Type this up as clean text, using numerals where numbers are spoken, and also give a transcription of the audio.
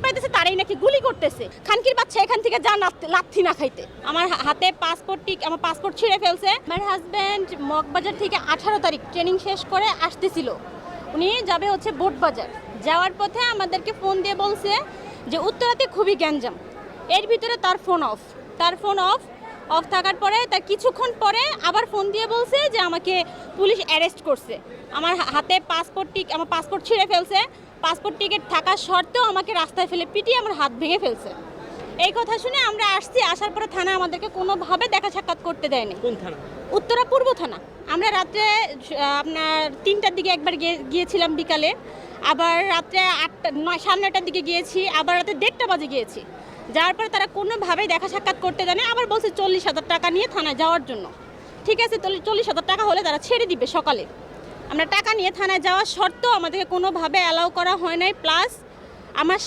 পাইতেছে তারাই নাকি গুলি করতেছে। খানকির বাচ্চা এখান থেকে যা লাথি না খাইতে। আমার হাতে আমার পাসপোর্ট ছিঁড়ে ফেলছে। আমার হাজব্যান্ড মগবাজার থেকে 18 তারিখ ট্রেনিং শেষ করে আসতেছিল, উনি যাবে হচ্ছে বোটবাজার। যাওয়ার পথে আমাদেরকে ফোন দিয়ে বলছে যে উত্তরাতে খুবই গ্যাঞ্জাম। এর ভিতরে তার ফোন অফ থাকার পরে তার কিছুক্ষণ পরে আবার ফোন দিয়ে বলছে যে আমাকে পুলিশ অ্যারেস্ট করছে। আমার হাতে আমার পাসপোর্ট ছিঁড়ে ফেলছে। পাসপোর্ট টিকিট থাকা সত্ত্বেও আমাকে রাস্তায় ফেলে পিটিয়ে আমার হাত ভেঙে ফেলছে। এই কথা শুনে আমরা আসার পরে থানা আমাদেরকে কোনোভাবে দেখা সাক্ষাৎ করতে দেয়নি। কোন থানা? উত্তরা পূর্ব থানা। আমরা রাত্রে আপনার 3টার দিকে একবার গিয়েছিলাম বিকালে, আবার রাত্রে 9:30টার দিকে গিয়েছি, আবার রাতে 1:30টা বাজে গিয়েছি। যাওয়ার পরে তারা কোনোভাবেই দেখা সাক্ষাৎ করতে দেয় না। আবার বলছে 40,000 টাকা নিয়ে থানায় যাওয়ার জন্য। ঠিক আছে, 40,000 টাকা হলে তারা ছেড়ে দিবে সকালে। আমরা টাকা নিয়ে থানায় যাওয়ার সত্ত্বেও আমাদেরকে কোনোভাবে অ্যালাউ করা হয় নাই। প্লাস আমার